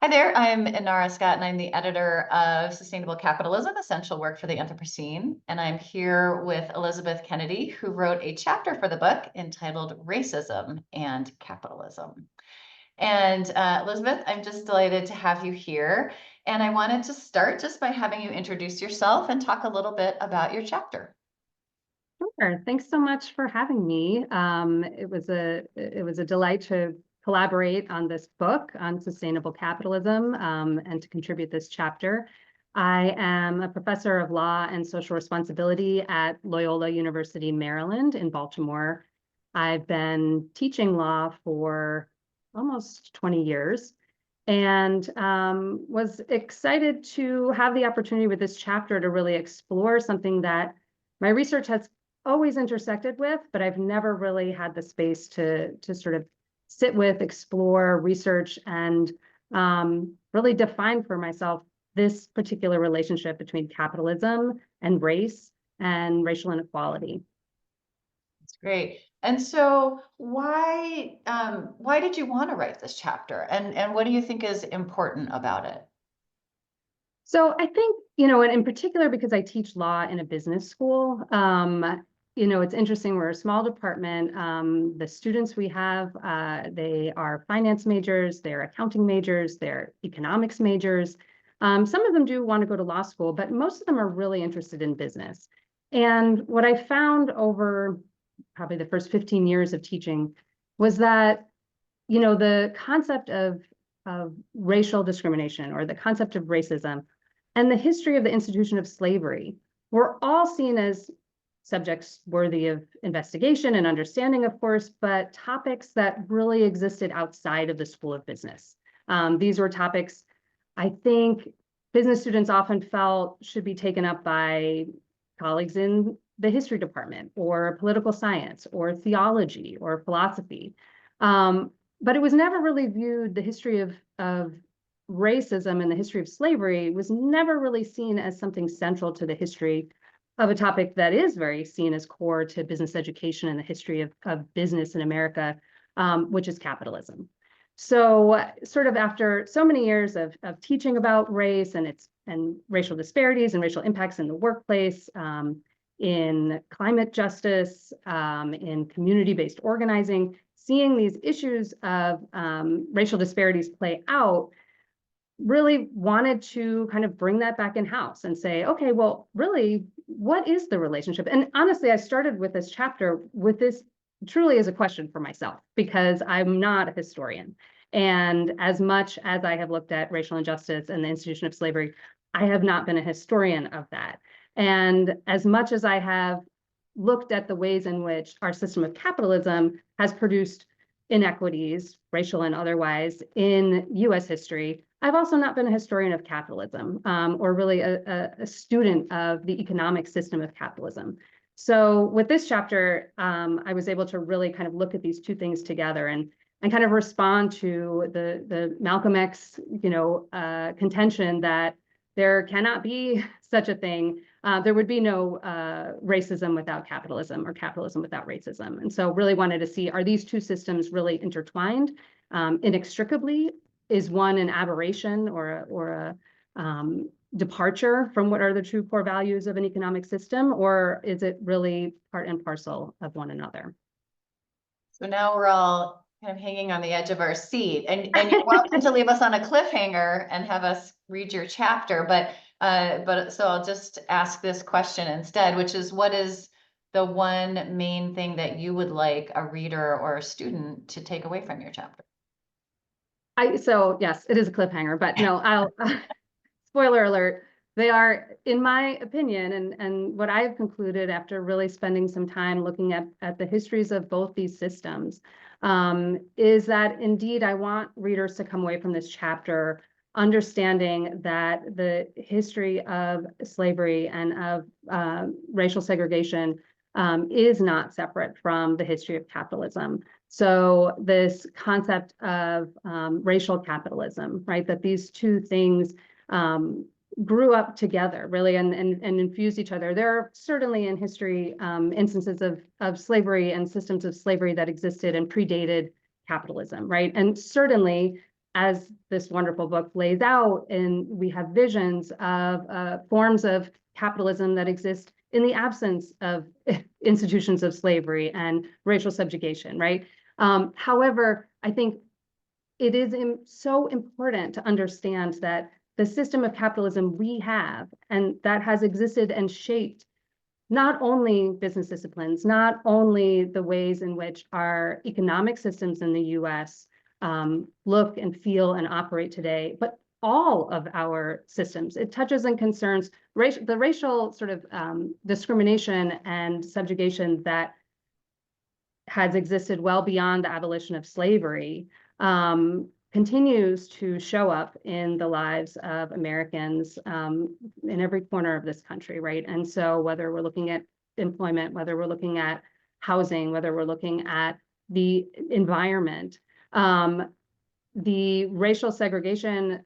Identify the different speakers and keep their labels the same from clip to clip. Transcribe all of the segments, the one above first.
Speaker 1: Hi there, I'm Inara Scott, and I'm the editor of Sustainable Capitalism, Essential Work for the Anthropocene. And I'm here with Elizabeth Kennedy, who wrote a chapter for the book entitled Racism and Capitalism. And Elizabeth, I'm just delighted to have you here. And I wanted to start just by having you introduce yourself and talk a little bit about your chapter.
Speaker 2: Sure. Thanks so much for having me. It was a delight to collaborate on this book on sustainable capitalism and to contribute this chapter. I am a professor of law and social responsibility at Loyola University, Maryland in Baltimore. I've been teaching law for almost 20 years and was excited to have the opportunity with this chapter to really explore something that my research has always intersected with, but I've never really had the space to sort of sit with, explore, research, and really define for myself this particular relationship between capitalism and race and racial inequality.
Speaker 1: That's great. And so why did you want to write this chapter? And what do you think is important about it?
Speaker 2: So I think, and in particular, because I teach law in a business school, it's interesting. We're a small department. The students we have, they are finance majors, they're accounting majors, they're economics majors. Some of them do want to go to law school, but most of them are really interested in business. And what I found over probably the first 15 years of teaching was that, the concept of racial discrimination or the concept of racism and the history of the institution of slavery were all seen as subjects worthy of investigation and understanding, of course, but topics that really existed outside of the School of Business. These were topics I think business students often felt should be taken up by colleagues in the history department or political science or theology or philosophy. But it was never really viewed, the history of racism and the history of slavery was never really seen as something central to the history of a topic that is very seen as core to business education and the history of business in America, which is capitalism. So sort of after so many years of teaching about race and racial disparities and racial impacts in the workplace, in climate justice, in community-based organizing, seeing these issues of racial disparities play out, really wanted to kind of bring that back in house and say, okay, well, really, what is the relationship? And honestly, I started with this chapter with this truly as a question for myself, because I'm not a historian. And as much as I have looked at racial injustice and the institution of slavery, I have not been a historian of that. And as much as I have looked at the ways in which our system of capitalism has produced inequities, racial and otherwise, in US history, I've also not been a historian of capitalism or really a student of the economic system of capitalism. So with this chapter, I was able to really kind of look at these two things together and kind of respond to the Malcolm X, contention that there cannot be such a thing. There would be no racism without capitalism or capitalism without racism. And so really wanted to see, are these two systems really intertwined inextricably? Is one an aberration or a departure from what are the true core values of an economic system, or is it really part and parcel of one another?
Speaker 1: So now we're all kind of hanging on the edge of our seat, and you're welcome to leave us on a cliffhanger and have us read your chapter. But so I'll just ask this question instead, which is, what is the one main thing that you would like a reader or a student to take away from your chapter?
Speaker 2: So yes, it is a cliffhanger, but no, I'll spoiler alert. They are, in my opinion, and what I've concluded after really spending some time looking at the histories of both these systems, is that indeed I want readers to come away from this chapter understanding that the history of slavery and of racial segregation is not separate from the history of capitalism. So this concept of racial capitalism, right, that these two things grew up together, really, and infused each other. There are certainly in history instances of slavery and systems of slavery that existed and predated capitalism, right? And certainly as this wonderful book lays out, and we have visions of forms of capitalism that exist in the absence of institutions of slavery and racial subjugation, right? However, I think it is so important to understand that the system of capitalism we have, and that has existed and shaped not only business disciplines, not only the ways in which our economic systems in the US look and feel and operate today, but all of our systems. It touches and concerns the racial sort of discrimination and subjugation that has existed well beyond the abolition of slavery, continues to show up in the lives of Americans in every corner of this country, right? And so whether we're looking at employment, whether we're looking at housing, whether we're looking at the environment, the racial segregation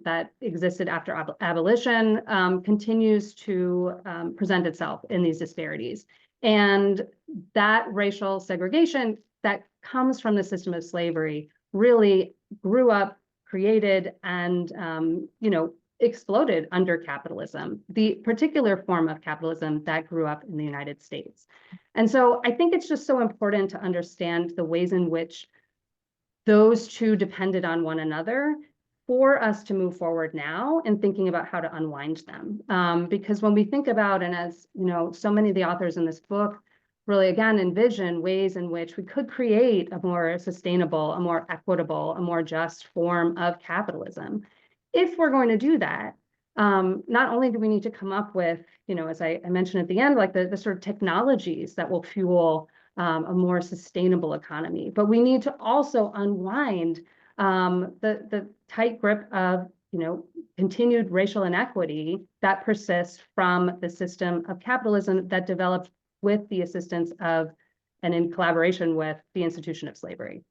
Speaker 2: that existed after abolition continues to present itself in these disparities. And that racial segregation that comes from the system of slavery really grew up, created, and exploded under capitalism, the particular form of capitalism that grew up in the United States. And so I think it's just so important to understand the ways in which those two depended on one another for us to move forward now and thinking about how to unwind them. Because when we think about, and as so many of the authors in this book really again envision ways in which we could create a more sustainable, a more equitable, a more just form of capitalism. If we're going to do that, not only do we need to come up with, as I mentioned at the end, like the sort of technologies that will fuel a more sustainable economy, but we need to also unwind the tight grip of continued racial inequity that persists from the system of capitalism that developed with the assistance of and in collaboration with the institution of slavery.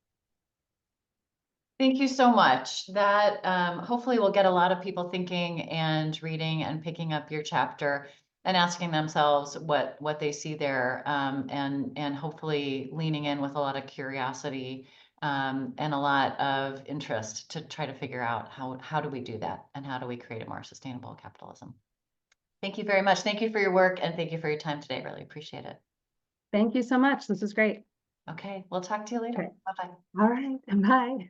Speaker 1: Thank you so much. That hopefully will get a lot of people thinking and reading and picking up your chapter and asking themselves what they see there, and hopefully leaning in with a lot of curiosity and a lot of interest to try to figure out how do we do that and how do we create a more sustainable capitalism. Thank you very much. Thank you for your work and thank you for your time today. Really appreciate it.
Speaker 2: Thank you so much. This is great.
Speaker 1: Okay, we'll talk to you later.
Speaker 2: Okay.
Speaker 1: Bye-bye.
Speaker 2: All right. Bye.